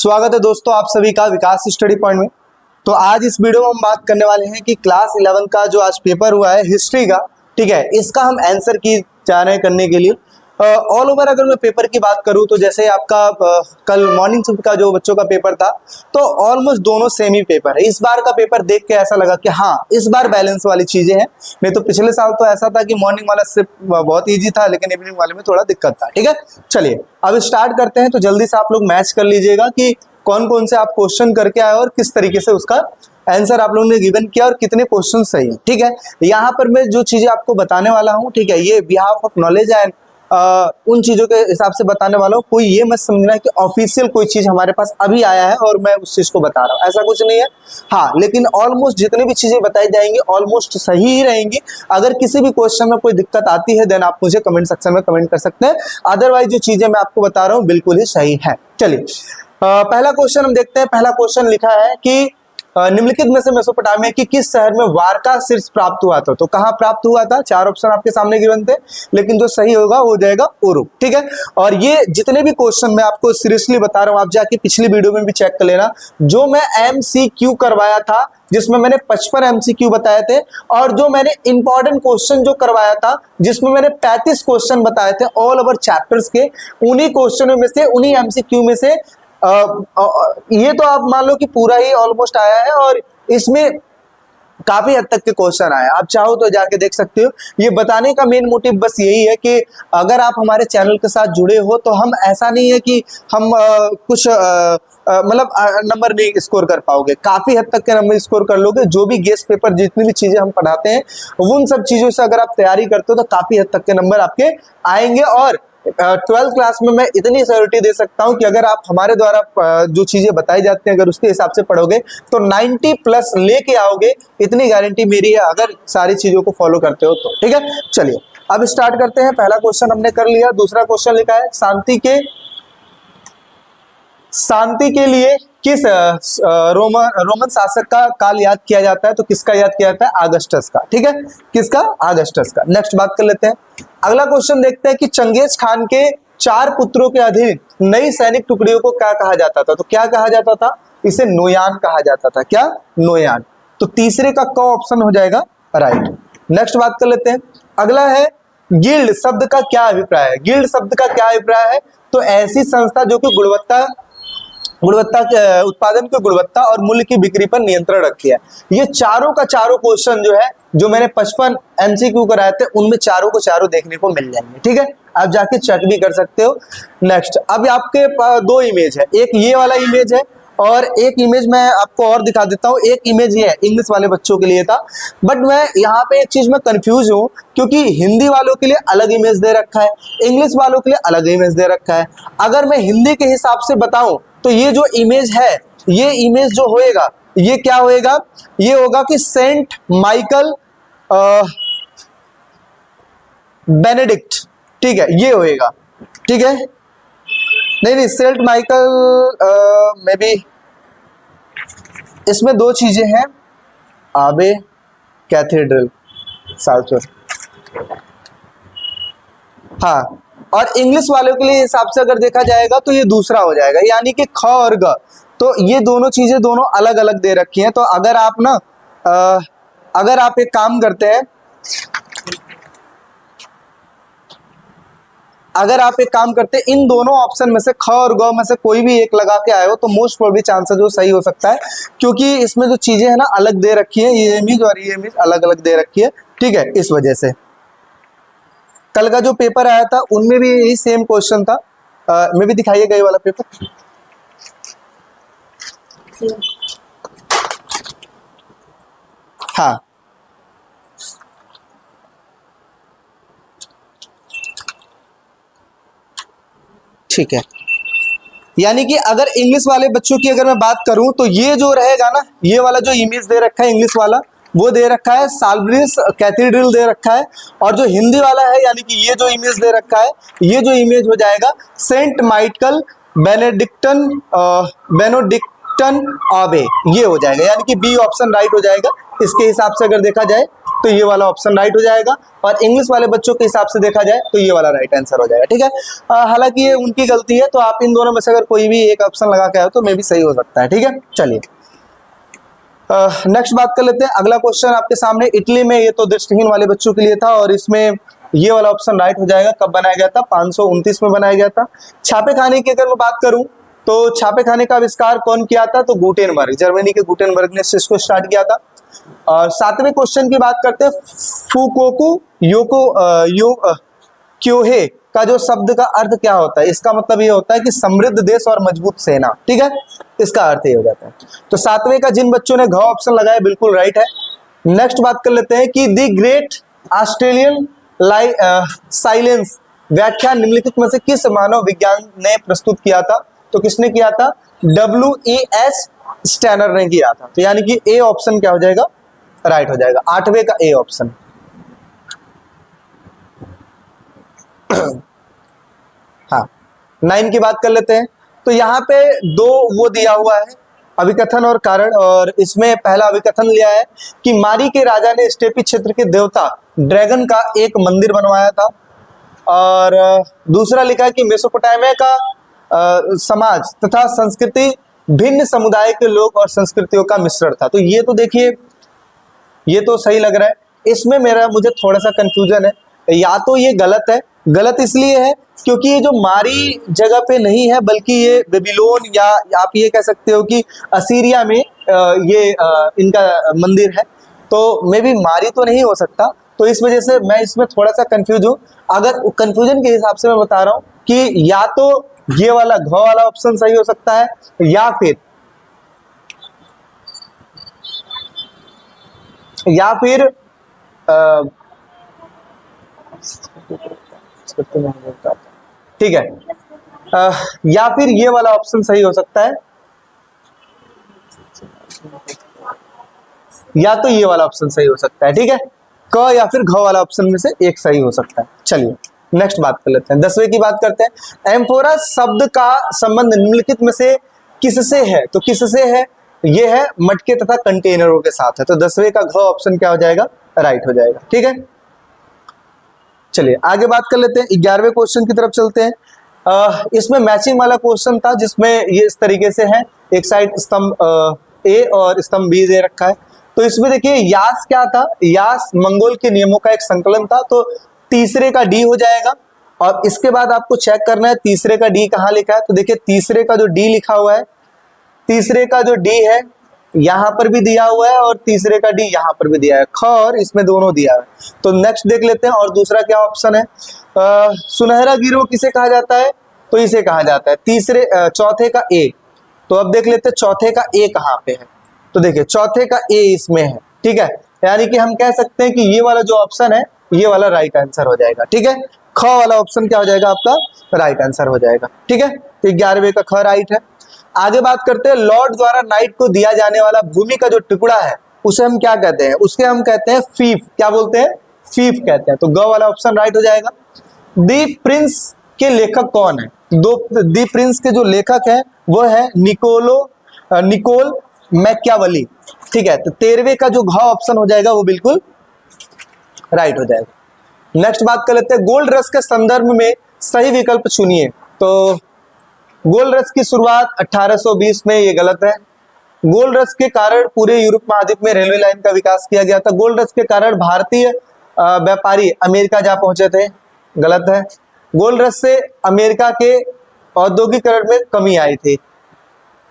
स्वागत है दोस्तों आप सभी का विकास स्टडी पॉइंट में। तो आज इस वीडियो में हम बात करने वाले हैं कि क्लास 11 का जो आज पेपर हुआ है हिस्ट्री का, ठीक है, इसका हम आंसर की जा रहे हैं करने के लिए। ऑल ओवर अगर मैं पेपर की बात करूं तो जैसे आपका कल मॉर्निंग शिफ्ट का जो बच्चों का पेपर था तो ऑलमोस्ट दोनों सेम ही पेपर है। इस बार का पेपर देख के ऐसा लगा कि हाँ इस बार बैलेंस वाली चीजें हैं, नहीं तो पिछले साल तो ऐसा था कि मॉर्निंग वाला सिर्फ बहुत ईजी था लेकिन इवनिंग वाले में थोड़ा दिक्कत था। ठीक है, चलिए अब स्टार्ट करते हैं। तो जल्दी से आप लोग मैच कर लीजिएगा कि कौन कौन से आप क्वेश्चन करके आए और किस तरीके से उसका आंसर आप लोगों ने गिवन किया और कितने क्वेश्चन सही है। ठीक है, यहाँ पर मैं जो चीजें आपको बताने वाला हूँ, ठीक है, ये बिहाफ ऑफ नॉलेज एंड उन चीजों के हिसाब से बताने वाला हूँ। कोई ये मत समझना कि ऑफिशियल कोई चीज हमारे पास अभी आया है और मैं उस चीज को बता रहा हूँ, ऐसा कुछ नहीं है। हाँ, लेकिन ऑलमोस्ट जितनी भी चीजें बताई जाएंगी ऑलमोस्ट सही ही रहेंगी। अगर किसी भी क्वेश्चन में कोई दिक्कत आती है देन आप मुझे कमेंट सेक्शन में कमेंट कर सकते हैं, अदरवाइज जो चीजें मैं आपको बता रहा हूँ बिल्कुल ही सही है। चलिए पहला क्वेश्चन हम देखते हैं। पहला क्वेश्चन लिखा है कि निम्नलिखित में से मेसोपोटामिया की किस शहर में वारका शीर्ष प्राप्त हुआ था। तो कहाँ प्राप्त हुआ था, चार ऑप्शन आपके सामने गिवन थे, लेकिन जो सही होगा हो जाएगा उरुक। ठीक है, और ये जितने भी क्वेश्चन मैं आपको सीरियसली बता रहा हूँ, आप जाके पिछली वीडियो में भी चेक कर लेना। जो मैं MCQ करवाया था जिसमें मैंने 55 MCQ बताए थे, और जो मैंने इंपॉर्टेंट क्वेश्चन जो करवाया था जिसमें मैंने 35 क्वेश्चन बताए थे ऑल ओवर चैप्टर्स के, उन्हीं क्वेश्चनों में से, उन्हीं MCQ में से ये तो आप मान लो कि पूरा ही ऑलमोस्ट आया है और इसमें काफी हद तक के क्वेश्चन आए। आप चाहो तो जाके देख सकते हो। ये बताने का मेन मोटिव बस यही है कि अगर आप हमारे चैनल के साथ जुड़े हो तो हम ऐसा नहीं है कि हम कुछ मतलब नंबर नहीं स्कोर कर पाओगे, काफी हद तक के नंबर स्कोर कर लोगे। जो भी गेस्ट पेपर जितनी भी चीजें हम पढ़ाते हैं उन सब चीजों से अगर आप तैयारी करते हो तो काफी हद तक के नंबर आपके आएंगे। और 12th क्लास में मैं इतनी श्योरिटी दे सकता हूं कि अगर आप हमारे द्वारा जो चीजें बताई जाती हैं अगर उसके हिसाब से पढ़ोगे तो 90+ लेके आओगे, इतनी गारंटी मेरी है अगर सारी चीजों को फॉलो करते हो तो। ठीक है, चलिए अब स्टार्ट करते हैं। पहला क्वेश्चन हमने कर लिया। दूसरा क्वेश्चन लिखा है शांति के लिए किस रोमन शासक का काल याद किया जाता है। तो किसका याद किया जाता है, अगस्टस का। ठीक है, किसका, अगस्टस का। नेक्स्ट बात कर लेते हैं। अगला क्वेश्चन देखते हैं कि चंगेज खान के 4 पुत्रों के अधीन नई सैनिक टुकड़ियों को क्या कहा जाता था। तो क्या कहा जाता था, इसे नोयान कहा जाता था। क्या, नोयान। तो तीसरे का क ऑप्शन हो जाएगा राइट। नेक्स्ट बात कर लेते हैं। अगला है गिल्ड शब्द का क्या अभिप्राय है। गिल्ड शब्द का क्या अभिप्राय है, तो ऐसी संस्था जो कि गुणवत्ता उत्पादन की गुणवत्ता और मूल्य की बिक्री पर नियंत्रण रखती है। ये चारों का चारों क्वेश्चन जो है जो मैंने 55 MCQ कराए थे उनमें चारों को चारों देखने को मिल जाएंगे। ठीक है, आप जाके चेक भी कर सकते हो। नेक्स्ट, अब आपके 2 इमेज है, एक ये वाला इमेज है और एक इमेज मैं आपको और दिखा देता हूँ। एक इमेज ये है इंग्लिश वाले बच्चों के लिए था, बट मैं यहाँ पे एक चीज में कंफ्यूज हूँ क्योंकि हिंदी वालों के लिए अलग इमेज दे रखा है, इंग्लिश वालों के लिए अलग इमेज दे रखा है। अगर मैं हिंदी के हिसाब से बताऊं तो ये जो इमेज है, ये इमेज जो होएगा ये क्या होएगा, ये होगा कि सेंट माइकल बेनेडिक्ट। ठीक है, ये होएगा। ठीक है, नहीं सेंट माइकल में भी इसमें 2 चीजें हैं, आबे कैथेड्रल साउथ। हाँ, और इंग्लिश वालों के लिए हिसाब से अगर देखा जाएगा तो ये दूसरा हो जाएगा, यानी कि ख और ग। तो ये दोनों चीजें दोनों अलग अलग दे रखी हैं। तो अगर आप ना अगर आप एक काम करते हैं, इन दोनों ऑप्शन में से ख और ग में से कोई भी एक लगा के आए हो तो मोस्ट प्रोबेबली चांसेस जो सही हो सकता है, क्योंकि इसमें जो चीजें है ना अलग दे रखी है, ये इमेज और ये इमेज अलग अलग दे रखी है। ठीक है, इस वजह से कल का जो पेपर आया था उनमें भी यही सेम क्वेश्चन था। मैं भी दिखाइएगा ये वाला पेपर। हाँ, ठीक है, यानी कि अगर इंग्लिश वाले बच्चों की अगर मैं बात करूं तो ये जो रहेगा ना, ये वाला जो इमेज दे रखा है इंग्लिश वाला वो दे रखा है साल्ब्रिज कैथेड्रल दे रखा है, और जो हिंदी वाला है यानी कि ये जो इमेज दे रखा है ये जो इमेज हो जाएगा सेंट माइकल बेनेडिक्टन आबे, ये हो जाएगा, यानी कि बी ऑप्शन राइट हो जाएगा इसके हिसाब से अगर देखा जाए तो ये वाला ऑप्शन राइट हो जाएगा, और इंग्लिश वाले बच्चों के हिसाब से देखा जाए तो ये वाला राइट आंसर हो जाएगा। ठीक है, हालांकि ये उनकी गलती है, तो आप इन दोनों में से अगर कोई भी एक ऑप्शन लगा के आए तो मे भी सही हो सकता है। ठीक है, चलिए नेक्स्ट बात कर लेते हैं। अगला क्वेश्चन आपके सामने, इटली में, ये तो दृष्टिहीन वाले बच्चों के लिए था, और इसमें ये वाला ऑप्शन राइट हो जाएगा। कब बनाया गया था? 529 में बनाया गया था। छापे खाने की अगर मैं बात करूं तो छापे खाने का आविष्कार कौन किया था? तो गुटेनबर्ग, जर्मनी के गुटेनबर्ग ने इसको स्टार्ट किया था। और 7वें क्वेश्चन की बात करते हैं, फुकोकू क्योहे का जो शब्द का अर्थ क्या होता है? इसका मतलब ये होता है कि समृद्ध देश और मजबूत सेना। ठीक है, इसका अर्थ ये हो जाता है। तो 7वें का जिन बच्चों ने घ ऑप्शन लगाया बिल्कुल राइट है। नेक्स्ट बात कर लेते हैं कि द ग्रेट ऑस्ट्रेलियन साइलेंस व्याख्यान निम्नलिखित में से किस मानव विज्ञान ने प्रस्तुत किया था? तो किसने किया था? WES स्टैनर ने किया था। तो यानी कि ए ऑप्शन क्या हो जाएगा? राइट हो जाएगा, 8वें का ए ऑप्शन। हाँ, 9 की बात कर लेते हैं। तो यहाँ पे दो वो दिया हुआ है, अभिकथन और कारण, और इसमें पहला अभिकथन लिया है कि मारी के राजा ने स्टेपी क्षेत्र के देवता ड्रैगन का एक मंदिर बनवाया था, और दूसरा लिखा है कि मेसोपोटामिया का समाज तथा संस्कृति भिन्न समुदाय के लोग और संस्कृतियों का मिश्रण था। तो ये तो देखिए, ये तो सही लग रहा है। इसमें मुझे थोड़ा सा कंफ्यूजन है, या तो ये गलत है। गलत इसलिए है क्योंकि ये जो मारी जगह पे नहीं है, बल्कि ये बेबीलोन, या आप ये कह सकते हो कि असीरिया में ये इनका मंदिर है, तो मे बी मारी तो नहीं हो सकता। तो इस वजह से मैं इसमें थोड़ा सा कंफ्यूज हूँ। अगर कंफ्यूजन के हिसाब से मैं बता रहा हूँ कि या तो ये वाला घ वाला ऑप्शन सही हो सकता है, या फिर ठीक है, या फिर ये वाला ऑप्शन सही हो सकता है, या तो ये वाला ऑप्शन सही हो सकता है। ठीक है, क या फिर घ वाला ऑप्शन में से एक सही हो सकता है। चलिए नेक्स्ट बात कर लेते हैं, 10वें की बात करते हैं। एम्फोरा शब्द का संबंध निम्नलिखित में से किससे है? तो किससे है? ये है मटके तथा कंटेनरों के साथ है। तो 10वें का घ ऑप्शन क्या हो जाएगा? राइट हो जाएगा। ठीक है, चलिए आगे बात कर लेते हैं, 11वें क्वेश्चन की तरफ चलते हैं। इसमें मैचिंग वाला क्वेश्चन था, जिसमें ये इस तरीके से है, एक साइड स्तंभ ए और स्तंभ बी दे रखा है। तो इसमें देखिए यास क्या था? यास मंगोल के नियमों का एक संकलन था, तो तीसरे का डी हो जाएगा। और इसके बाद आपको चेक करना है तीसरे का डी कहाँ लिखा है। तो देखिए तीसरे का जो डी लिखा हुआ है, तीसरे का जो डी है यहाँ पर भी दिया हुआ है, और तीसरे का डी यहाँ पर भी दिया है, ख और इसमें दोनों दिया है। तो नेक्स्ट देख लेते हैं, और दूसरा क्या ऑप्शन है? सुनहरा गिरोह किसे कहा जाता है? तो इसे कहा जाता है चौथे का ए। तो अब देख लेते हैं चौथे का ए कहाँ पे है। तो देखिए चौथे का ए इसमें है। ठीक है, यानी कि हम कह सकते हैं कि ये वाला जो ऑप्शन है, ये वाला राइट आंसर हो जाएगा। ठीक है, ख वाला ऑप्शन क्या हो जाएगा? आपका राइट आंसर हो जाएगा। ठीक है, तो 11वें का ख राइट है। आगे बात करते हैं, लॉर्ड द्वारा नाइट को दिया जाने वाला भूमि का जो टुकड़ा है, उसे हम क्या कहते हैं? उसके हम कहते हैं फीफ। क्या बोलते हैं? फीफ कहते हैं। तो ग वाला ऑप्शन राइट हो जाएगा। दी प्रिंस के लेखक कौन है? दी प्रिंस के जो लेखक है वो है निकोल मैकियावेली। ठीक है, तो 13वें का जो घ ऑप्शन हो जाएगा वो बिल्कुल राइट हो जाएगा। नेक्स्ट बात कर लेते हैं, गोल्ड रश के संदर्भ में सही विकल्प चुनिए। तो गोल्ड रश की शुरुआत 1820 में, ये गलत है। गोल्ड रश के कारण पूरे यूरोप महाद्वीप में रेलवे लाइन का विकास किया गया था। गोल्ड रश के कारण भारतीय व्यापारी अमेरिका जा पहुंचे थे, गलत है। गोल्ड रश से अमेरिका के औद्योगिकरण में कमी आई थी,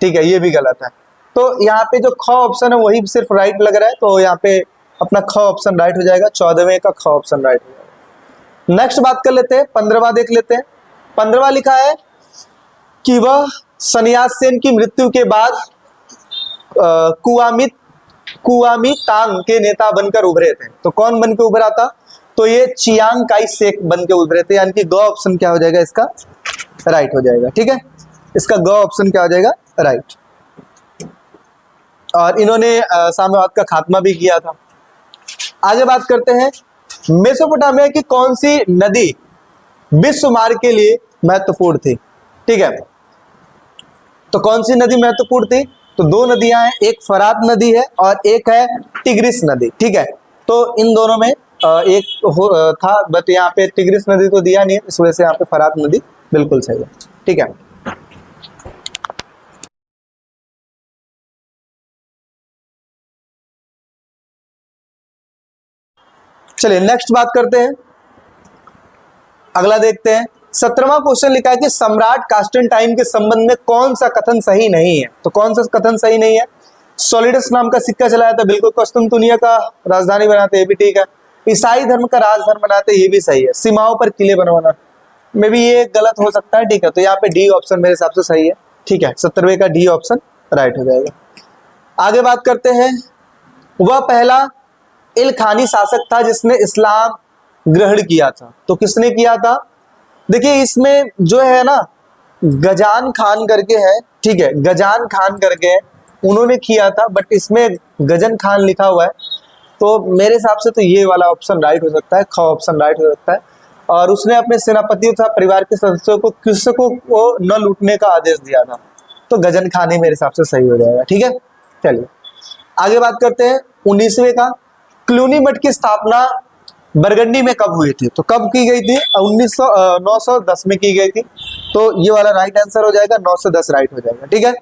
ठीक है, ये भी गलत है। तो यहाँ पे जो ख ऑप्शन है वही सिर्फ राइट लग रहा है, तो यहाँ पे अपना ख ऑप्शन राइट हो जाएगा। 14वें का ख ऑप्शन राइट हो जाएगा। नेक्स्ट बात कर लेते हैं, 15वां देख लेते हैं। 15वां लिखा है कि वह सन्यास सेन की मृत्यु के बाद कुआमितांग के नेता बनकर उभरे थे। तो कौन बनकर उभरा था? तो ये चियांग काई शेक बनकर उभरे थे, यानी कि ग ऑप्शन क्या हो जाएगा? इसका राइट हो जाएगा। ठीक है, इसका ग ऑप्शन क्या हो जाएगा? राइट। और इन्होंने साम्यवाद का खात्मा भी किया था। आगे बात करते हैं, मेसोपोटामिया की कौन सी नदी विश्व मार्ग के लिए महत्वपूर्ण थी? ठीक है, तो कौन सी नदी महत्वपूर्ण थी? तो दो नदियां हैं, एक फरात नदी है और एक है टिग्रिस नदी। ठीक है, तो इन दोनों में था, बट यहाँ पे टिग्रिस नदी तो दिया नहीं है, इस वजह से यहाँ पे फरात नदी बिल्कुल सही है। ठीक है, चलिए नेक्स्ट बात करते हैं, अगला देखते हैं। 17वां क्वेश्चन लिखा है कि सम्राट कांस्टेंटाइन के संबंध में कौन सा कथन सही नहीं है। तो कौन सा कथन सही नहीं है? सॉलिडस नाम का सिक्का चलाया था, बिल्कुल। कुस्तुनतुनिया का राजधानी बनाते, ये भी ठीक है। ईसाई धर्म का राजधर्म बनाते, ये भी सही है। सीमाओं पर किले बनवाना में भी ये गलत हो सकता है, ठीक है। तो यहाँ पे डी ऑप्शन मेरे हिसाब से सही है, ठीक है। 17वें का डी ऑप्शन राइट हो जाएगा। आगे बात करते हैं, वह पहला इल्खानी शासक था जिसने इस्लाम ग्रहण किया था। तो किसने किया था? देखिए इसमें जो है ना, गजान खान करके है, ठीक है, गजान खान करके है, उन्होंने किया था, बट इसमें गजन खान लिखा हुआ है, तो मेरे हिसाब से तो ये वाला ऑप्शन राइट हो सकता है, ख ऑप्शन राइट हो सकता है। और उसने अपने सेनापतियों तथा परिवार के सदस्यों को कृषकों को न लूटने का आदेश दिया था, तो गजन खान ही मेरे हिसाब से सही हो जाएगा, ठीक है। चलिए आगे बात करते हैं 19वें का। क्लूनी मठ की स्थापना बरगंडी में कब हुई थी? तो कब की गई थी? 910 में की गई थी, तो ये वाला राइट आंसर हो जाएगा, 9 से 10 राइट हो जाएगा, ठीक है।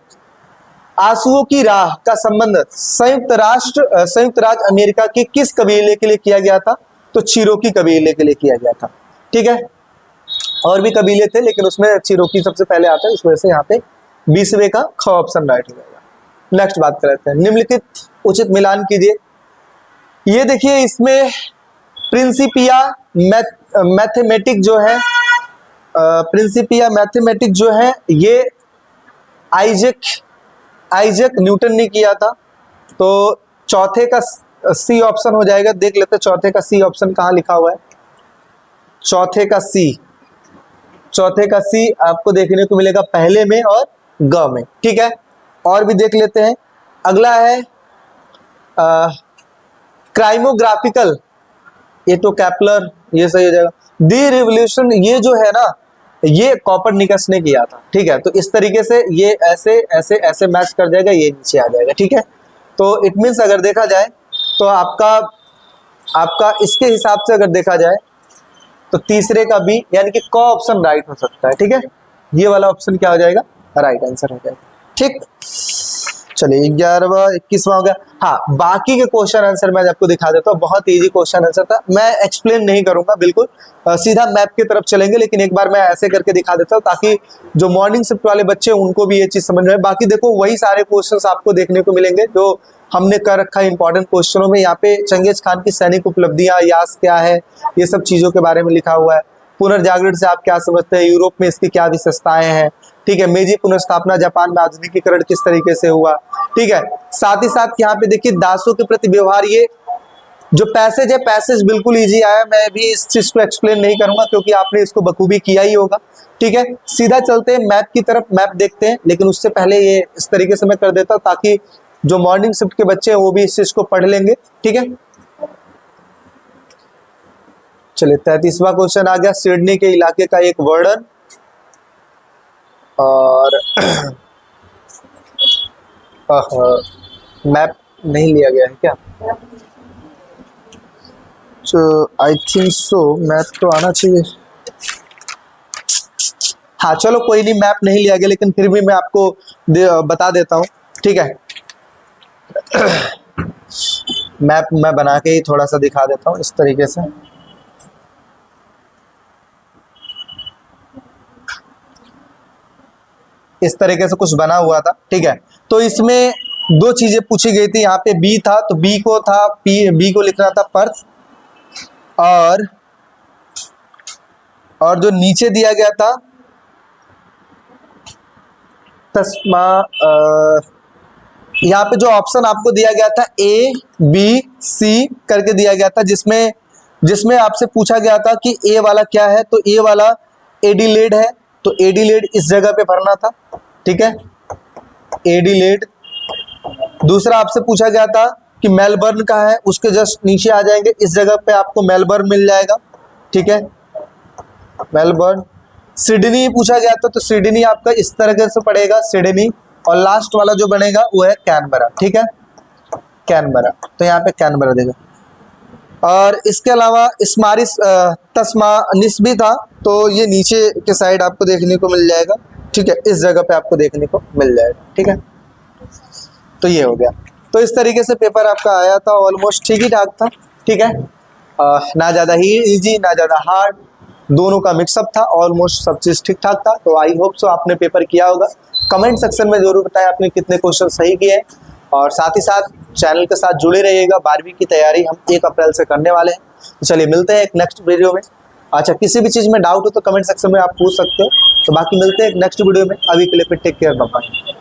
आंसुओं की राह का संबंध संयुक्त राज्य अमेरिका के किस कबीले के लिए किया गया था? तो चिरोकी कबीले के लिए किया गया था, ठीक है। और भी कबीले थे, लेकिन उसमें चिरोकी सबसे पहले आता है, इस वजह से यहाँ पे 20वें का ख ऑप्शन राइट हो जाएगा। नेक्स्ट बात करते हैं, निम्नलिखित उचित मिलान कीजिए। ये देखिए इसमें प्रिंसिपिया मैथमेटिक जो है, प्रिंसिपिया मैथमेटिक जो है, ये आइजैक न्यूटन ने किया था, तो चौथे का सी ऑप्शन हो जाएगा। देख लेते हैं चौथे का सी ऑप्शन कहाँ लिखा हुआ है। चौथे का सी आपको देखने को मिलेगा पहले में और ग में, ठीक है। और भी देख लेते हैं, अगला है क्राइमोग्राफिकल, ये तो कैपलर, ये सही हो जाएगा। दी रिवोल्यूशन, ये जो है ना, ये कॉपरनिकस ने किया था, ठीक है। तो इस तरीके से ये ऐसे ऐसे ऐसे मैच कर जाएगा, ये नीचे आ जाएगा, ठीक है। तो इट मीन्स अगर देखा जाए तो आपका इसके हिसाब से अगर देखा जाए तो तीसरे का बी यानी कि क ऑप्शन राइट हो सकता है, ठीक है। ये वाला ऑप्शन क्या हो जाएगा? राइट आंसर हो जाएगा, ठीक। चलिए 11वां 21वां हो गया। हाँ, बाकी के क्वेश्चन आंसर मैं आपको दिखा देता हूँ, बहुत इजी क्वेश्चन आंसर था, मैं एक्सप्लेन नहीं करूंगा, बिल्कुल सीधा मैप की तरफ चलेंगे, लेकिन एक बार मैं ऐसे करके दिखा देता हूँ ताकि जो मॉर्निंग शिफ्ट वाले बच्चे उनको भी ये चीज समझ में आए। बाकी देखो वही सारे क्वेश्चंस आपको देखने को मिलेंगे जो हमने कर रखा है इंपॉर्टेंट क्वेश्चनों में। यहाँ पे चंगेज खान की सैनिक उपलब्धियां, यास क्या है, ये सब चीजों के बारे में लिखा हुआ है। पुनर्जागरण से आप क्या समझते हैं, यूरोप में इसकी क्या विशेषताएं हैं, ठीक है। मेजी पुनर्स्थापना जापान में आधुनिकीकरण किस तरीके से हुआ, ठीक है। साथ ही साथ यहाँ पे देखिए दासों के प्रति व्यवहार, ये जो पैसेज है, पैसेज बिल्कुल इजी आया, मैं भी इस चीज को एक्सप्लेन नहीं करूंगा क्योंकि आपने इसको बखूबी किया ही होगा, ठीक है। सीधा चलते हैं मैप की तरफ, मैप देखते हैं, लेकिन उससे पहले ये इस तरीके से मैं कर देता हूँ ताकि जो मॉर्निंग शिफ्ट के बच्चे हैं वो भी इस चीज को पढ़ लेंगे, ठीक है। चलिए 33वां क्वेश्चन आ गया, सिडनी के इलाके का एक वर्णन। और मैप नहीं लिया गया है क्या? आई थिंक सो, मैप तो आना चाहिए। हाँ चलो कोई नहीं, मैप नहीं लिया गया, लेकिन फिर भी मैं आपको बता देता हूँ, ठीक है। मैप मैं बना के ही थोड़ा सा दिखा देता हूँ इस तरीके से। इस तरीके से कुछ बना हुआ था, ठीक है। तो इसमें दो चीजें पूछी गई थी, यहाँ पे बी था, तो बी को लिखना था पर्थ, और जो नीचे दिया गया था तस्मा, यहाँ पे जो ऑप्शन आपको दिया गया था ए बी सी करके दिया गया था, जिसमें आपसे पूछा गया था कि ए वाला क्या है, तो ए वाला एडिलेड है, तो एडिलेड इस जगह पे भरना था, ठीक है, एडिलेड। दूसरा आपसे पूछा गया था कि मेलबर्न का है, उसके जस्ट नीचे आ जाएंगे, इस जगह पे आपको मेलबर्न मिल जाएगा, ठीक है, मेलबर्न। सिडनी पूछा गया था, तो सिडनी आपका इस तरह से पड़ेगा, सिडनी। और लास्ट वाला जो बनेगा वो है कैनबरा, ठीक है, कैनबरा। तो यहाँ पे कैनबरा देगा। और इसके अलावा स्मारिस तस्मा निस भी था, तो ये नीचे के साइड आपको देखने को मिल जाएगा, ठीक है, इस जगह पे आपको देखने को मिल जाएगा, ठीक है। तो ये हो गया। तो इस तरीके से पेपर आपका आया था, ऑलमोस्ट ठीक ही ठाक था, ठीक है। ना ज़्यादा ही इजी ना ज़्यादा हार्ड, दोनों का मिक्सअप था, ऑलमोस्ट सब चीज़ ठीक ठाक था। तो आई होप सो आपने पेपर किया होगा। कमेंट सेक्शन में ज़रूर बताएं आपने कितने क्वेश्चन सही किए, और साथ ही साथ चैनल के साथ जुड़े रहिएगा। 12वीं की तैयारी हम 1 अप्रैल से करने वाले हैं। तो चलिए मिलते हैं एक नेक्स्ट वीडियो में। अच्छा, किसी भी चीज़ में डाउट हो तो कमेंट सेक्शन में आप पूछ सकते हो। तो बाकी मिलते हैं एक नेक्स्ट वीडियो में। अभी के लिए फिर टेक केयर, बाय बाय।